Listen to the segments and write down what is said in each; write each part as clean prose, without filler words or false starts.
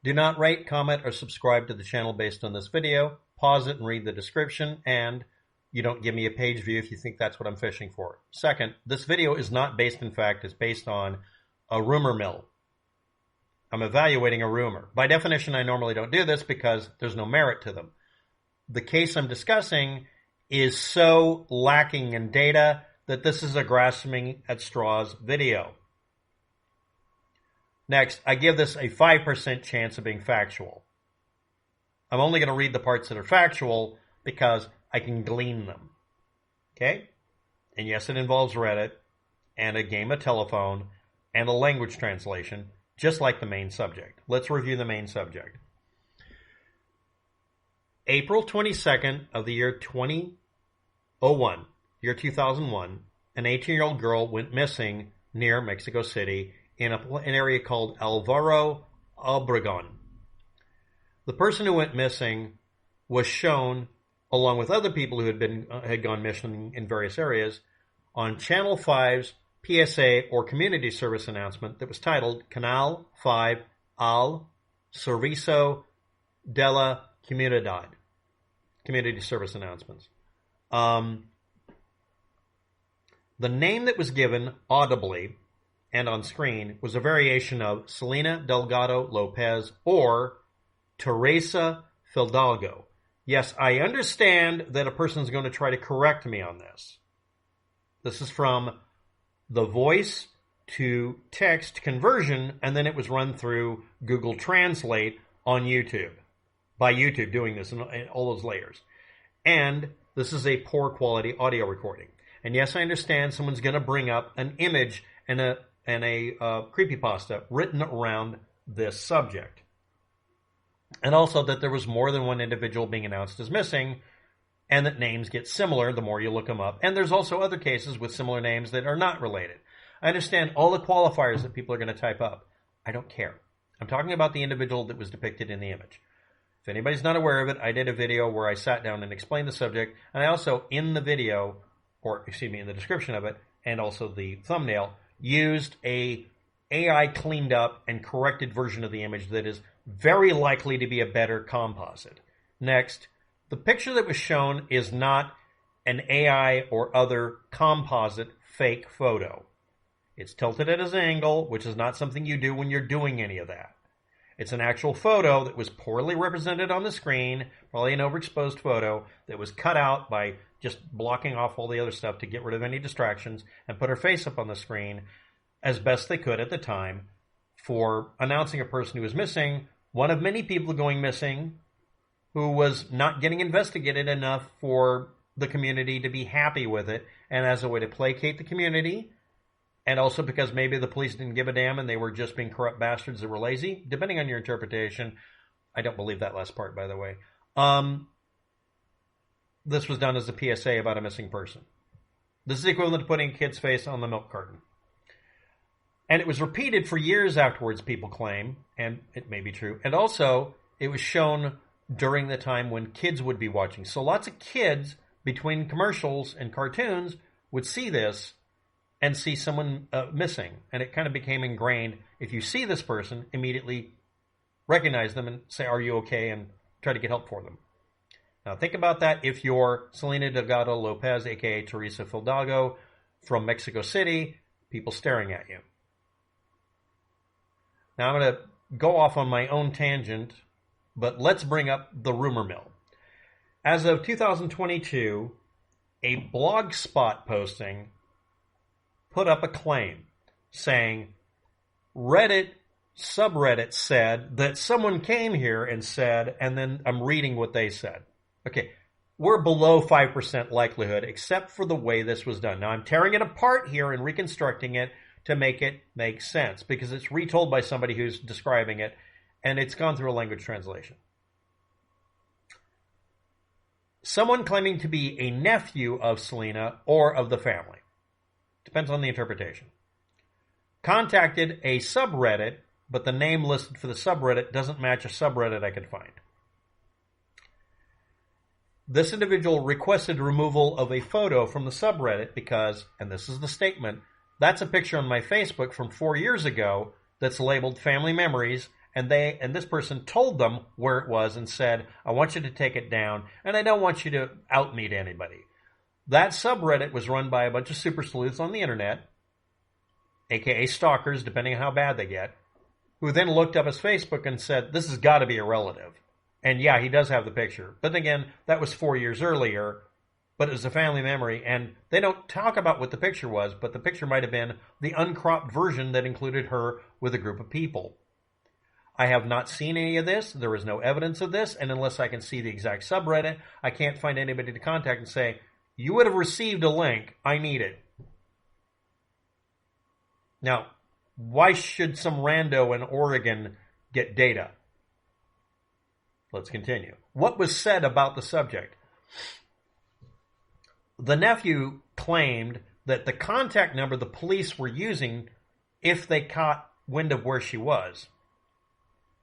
Do not rate, comment, or subscribe to the channel based on this video. Pause it and read the description, and you don't give me a page view if you think that's what I'm fishing for. Second, this video is not based in fact. It's based on a rumor mill. I'm evaluating a rumor. By definition, I normally don't do this because there's no merit to them. The case I'm discussing is so lacking in data that this is a grasping at straws video. Next, I give this a 5% chance of being factual. I'm only going to read the parts that are factual because I can glean them. Okay? And yes, it involves Reddit and a game of telephone and a language translation, just like the main subject. Let's review the main subject. April 22nd of the year 2001, an 18-year-old girl went missing near Mexico City in an area called Álvaro, Obregón. The person who went missing was shown, along with other people who had gone missing in various areas, on Channel 5's PSA or community service announcement that was titled Canal 5 al Servicio dela Comuidad. Community service announcements. The name that was given audibly and on screen was a variation of Selene Delgado Lopez or Teresa Fidalgo. Yes, I understand that a person's going to try to correct me on this. This is from the voice to text conversion, and then it was run through Google Translate on YouTube. By YouTube doing this in all those layers. And this is a poor quality audio recording. And yes, I understand someone's going to bring up an image and a creepypasta written around this subject. And also that there was more than one individual being announced as missing, and that names get similar the more you look them up. And there's also other cases with similar names that are not related. I understand all the qualifiers that people are going to type up. I don't care. I'm talking about the individual that was depicted in the image. If anybody's not aware of it, I did a video where I sat down and explained the subject, and I also, in the video, in the description of it, and also the thumbnail, used a AI cleaned up and corrected version of the image that is very likely to be a better composite. Next, the picture that was shown is not an AI or other composite fake photo. It's tilted at an angle, which is not something you do when you're doing any of that. It's an actual photo that was poorly represented on the screen, probably an overexposed photo that was cut out by just blocking off all the other stuff to get rid of any distractions and put her face up on the screen as best they could at the time for announcing a person who was missing, one of many people going missing who was not getting investigated enough for the community to be happy with it, and as a way to placate the community, and also because maybe the police didn't give a damn and they were just being corrupt bastards that were lazy, depending on your interpretation. I don't believe that last part, by the way. This was done as a PSA about a missing person. This is equivalent to putting a kid's face on the milk carton. And it was repeated for years afterwards, people claim, and it may be true. And also, it was shown during the time when kids would be watching. So lots of kids, between commercials and cartoons, would see this and see someone missing. And it kind of became ingrained. If you see this person, immediately recognize them and say, are you okay? And try to get help for them. Now think about that if you're Selene Delgado Lopez, a.k.a. Teresa Fidalgo, from Mexico City, people staring at you. Now I'm going to go off on my own tangent, but let's bring up the rumor mill. As of 2022, a blogspot posting put up a claim saying Reddit subreddit said that someone came here and said, and then I'm reading what they said. Okay, we're below 5% likelihood except for the way this was done. Now I'm tearing it apart here and reconstructing it to make it make sense because it's retold by somebody who's describing it and it's gone through a language translation. Someone claiming to be a nephew of Selene or of the family. Depends on the interpretation. Contacted a subreddit, but the name listed for the subreddit doesn't match a subreddit I could find. This individual requested removal of a photo from the subreddit because, and this is the statement, that's a picture on my Facebook from 4 years ago that's labeled family memories, and this person told them where it was and said, I want you to take it down, and I don't want you to out me to anybody. That subreddit was run by a bunch of super sleuths on the internet, aka stalkers, depending on how bad they get, who then looked up his Facebook and said, this has got to be a relative. And yeah, he does have the picture. But again, that was 4 years earlier, but it was a family memory, and they don't talk about what the picture was, but the picture might have been the uncropped version that included her with a group of people. I have not seen any of this. There is no evidence of this, and unless I can see the exact subreddit, I can't find anybody to contact and say, you would have received a link. I need it. Now, why should some rando in Oregon get data? Let's continue. What was said about the subject? The nephew claimed that the contact number the police were using, if they caught wind of where she was,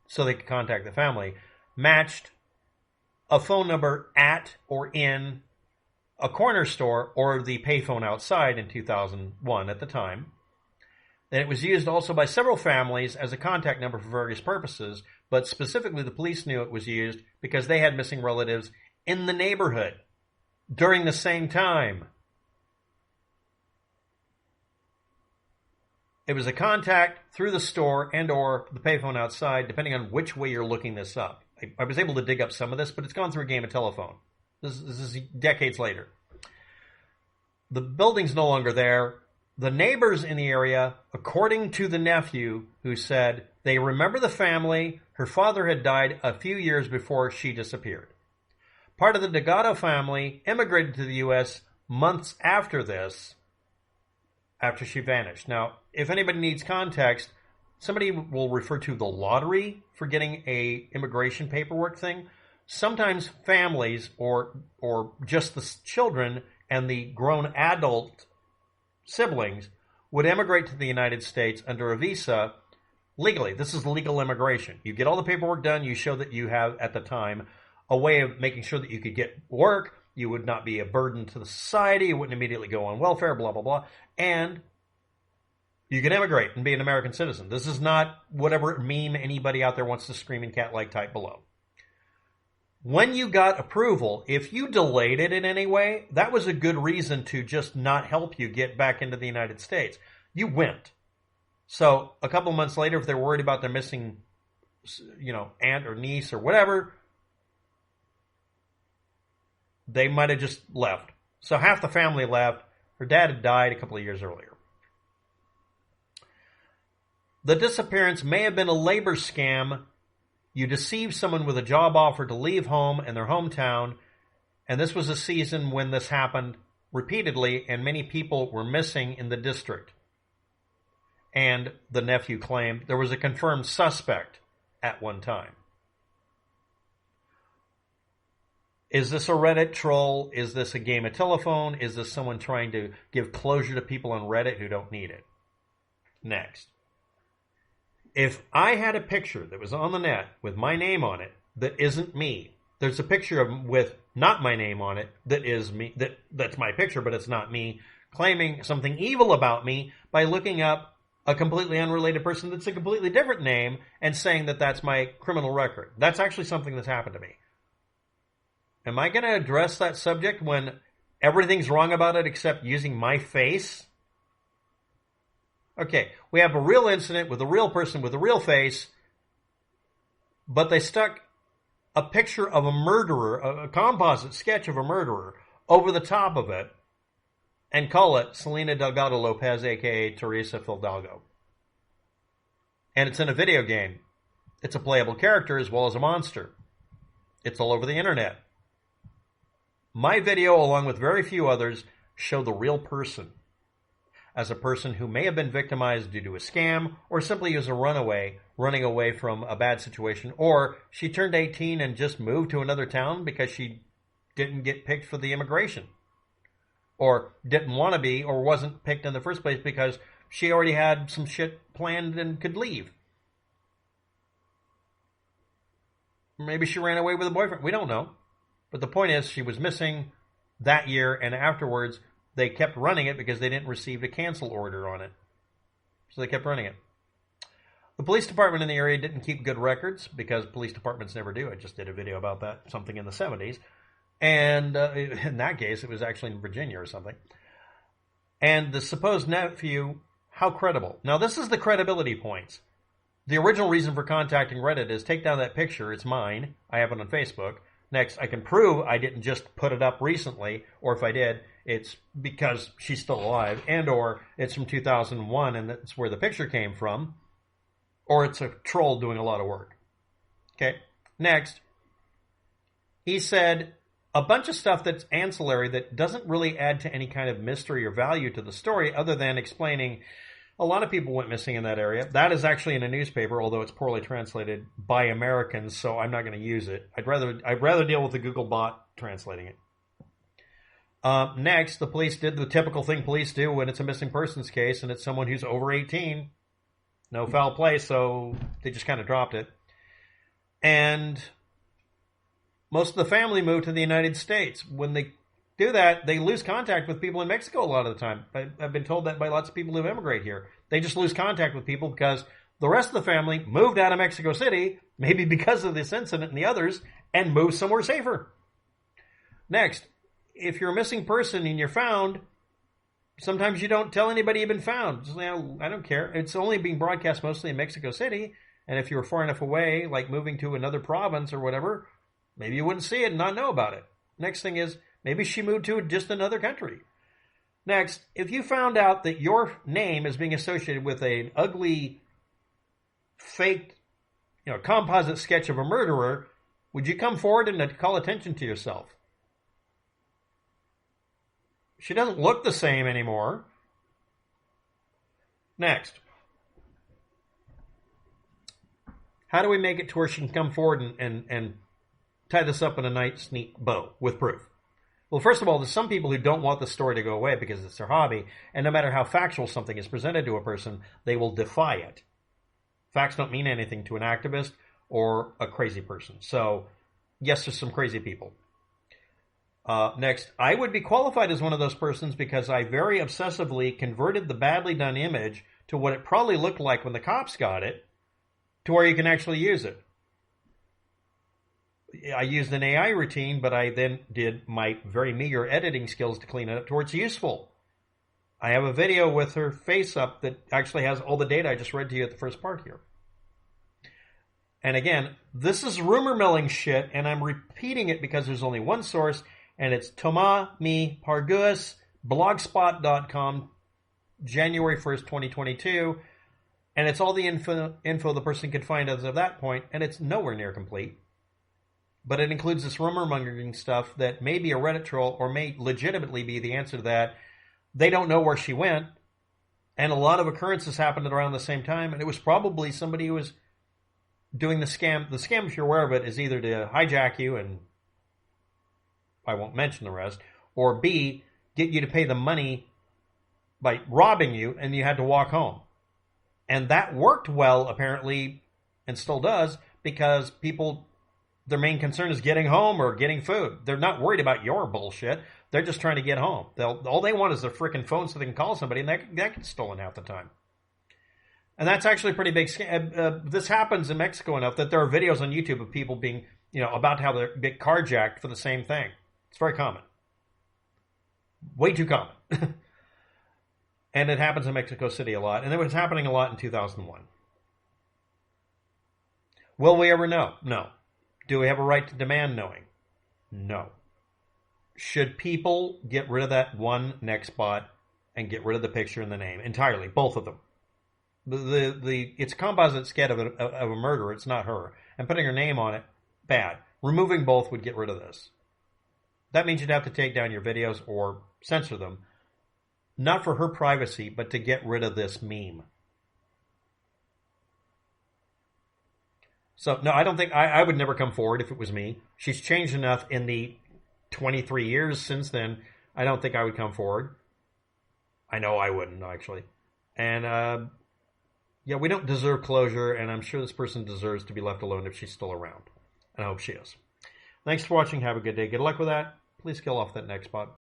so they could contact the family, matched a phone number at or in a corner store or the payphone outside in 2001 at the time. And it was used also by several families as a contact number for various purposes, but specifically the police knew it was used because they had missing relatives in the neighborhood during the same time. It was a contact through the store and or the payphone outside, depending on which way you're looking this up. I was able to dig up some of this, but it's gone through a game of telephone. This is decades later. The building's no longer there. The neighbors in the area, according to the nephew, who said they remember the family, her father had died a few years before she disappeared. Part of the Delgado family immigrated to the U.S. months after this, after she vanished. Now, if anybody needs context, somebody will refer to the lottery for getting a immigration paperwork thing. Sometimes families or just the children and the grown adult siblings would immigrate to the United States under a visa legally. This is legal immigration. You get all the paperwork done. You show that you have, at the time, a way of making sure that you could get work. You would not be a burden to the society. You wouldn't immediately go on welfare, blah, blah, blah. And you can immigrate and be an American citizen. This is not whatever meme anybody out there wants to scream in cat-like type below. When you got approval, if you delayed it in any way, that was a good reason to just not help you get back into the United States. You went. So a couple of months later, if they're worried about their missing, aunt or niece or whatever, they might have just left. So half the family left. Her dad had died a couple of years earlier. The disappearance may have been a labor scam. You deceive someone with a job offer to leave home and their hometown, and this was a season when this happened repeatedly, and many people were missing in the district. And the nephew claimed there was a confirmed suspect at one time. Is this a Reddit troll? Is this a game of telephone? Is this someone trying to give closure to people on Reddit who don't need it? Next. If I had a picture that was on the net with my name on it that isn't me, there's a picture with not my name on it that is me, that's my picture, but it's not me, claiming something evil about me by looking up a completely unrelated person that's a completely different name and saying that that's my criminal record. That's actually something that's happened to me. Am I going to address that subject when everything's wrong about it except using my face? Okay, we have a real incident with a real person with a real face, but they stuck a picture of a murderer, a composite sketch of a murderer, over the top of it and call it Selene Delgado Lopez, a.k.a. Teresa Fidalgo. And it's in a video game. It's a playable character as well as a monster. It's all over the internet. My video, along with very few others, show the real person as a person who may have been victimized due to a scam or simply as a runaway, running away from a bad situation, or she turned 18 and just moved to another town because she didn't get picked for the immigration, or didn't want to be, or wasn't picked in the first place because she already had some shit planned and could leave. Maybe she ran away with a boyfriend. We don't know. But the point is, she was missing that year, and afterwards, they kept running it because they didn't receive a cancel order on it. So they kept running it. The police department in the area didn't keep good records because police departments never do. I just did a video about that, something in the 70s. And in that case, it was actually in Virginia or something. And the supposed nephew, how credible? Now, this is the credibility points. The original reason for contacting Reddit is take down that picture. It's mine. I have it on Facebook. Next, I can prove I didn't just put it up recently, or if I did, it's because she's still alive, and or it's from 2001 and that's where the picture came from, or it's a troll doing a lot of work. Okay. Next, he said a bunch of stuff that's ancillary that doesn't really add to any kind of mystery or value to the story other than explaining a lot of people went missing in that area. That is actually in a newspaper, although it's poorly translated by Americans, so I'm not going to use it. I'd rather deal with the Google bot translating it. Next, the police did the typical thing police do when it's a missing persons case and it's someone who's over 18. No foul play, so they just kind of dropped it. And most of the family moved to the United States. When they do that, they lose contact with people in Mexico a lot of the time. I've been told that by lots of people who immigrate here. They just lose contact with people because the rest of the family moved out of Mexico City, maybe because of this incident and the others, and moved somewhere safer. Next, if you're a missing person and you're found, sometimes you don't tell anybody you've been found. Just, I don't care. It's only being broadcast mostly in Mexico City, and if you were far enough away, like moving to another province or whatever, maybe you wouldn't see it and not know about it. Next thing is, maybe she moved to just another country. Next, if you found out that your name is being associated with an ugly, fake, composite sketch of a murderer, would you come forward and call attention to yourself? She doesn't look the same anymore. Next. How do we make it to where she can come forward and tie this up in a nice, neat bow with proof? Well, first of all, there's some people who don't want the story to go away because it's their hobby, and no matter how factual something is presented to a person, they will defy it. Facts don't mean anything to an activist or a crazy person. So, yes, there's some crazy people. Next, I would be qualified as one of those persons because I very obsessively converted the badly done image to what it probably looked like when the cops got it, to where you can actually use it. I used an AI routine, but I then did my very meager editing skills to clean it up to where it's useful. I have a video with her face up that actually has all the data I just read to you at the first part here. And again, this is rumor milling shit, and I'm repeating it because there's only one source, and it's Toma Mi Pargus, blogspot.com, January 1st, 2022. And it's all the info the person could find as of that point, and it's nowhere near complete. But it includes this rumor mongering stuff that may be a Reddit troll or may legitimately be the answer to that. They don't know where she went, and a lot of occurrences happened around the same time, and it was probably somebody who was doing the scam. The scam, if you're aware of it, is either to hijack you, and I won't mention the rest, or B, get you to pay the money by robbing you, and you had to walk home. And that worked well, apparently, and still does, because people, their main concern is getting home or getting food. They're not worried about your bullshit. They're just trying to get home. All they want is their freaking phone so they can call somebody, and that gets stolen half the time. And that's actually a pretty big scam. This happens in Mexico enough that there are videos on YouTube of people being, about how they get carjacked for the same thing. It's very common. Way too common. And it happens in Mexico City a lot. And it was happening a lot in 2001. Will we ever know? No. Do we have a right to demand knowing? No. Should people get rid of that one next spot and get rid of the picture and the name entirely? Both of them. It's a composite sketch of a murderer. It's not her. And putting her name on it, bad. Removing both would get rid of this. That means you'd have to take down your videos or censor them. Not for her privacy, but to get rid of this meme. So, no, I don't think, I would never come forward if it was me. She's changed enough in the 23 years since then. I don't think I would come forward. I know I wouldn't, actually. And, yeah, we don't deserve closure, and I'm sure this person deserves to be left alone if she's still around. And I hope she is. Thanks for watching. Have a good day. Good luck with that. Please kill off that next bot.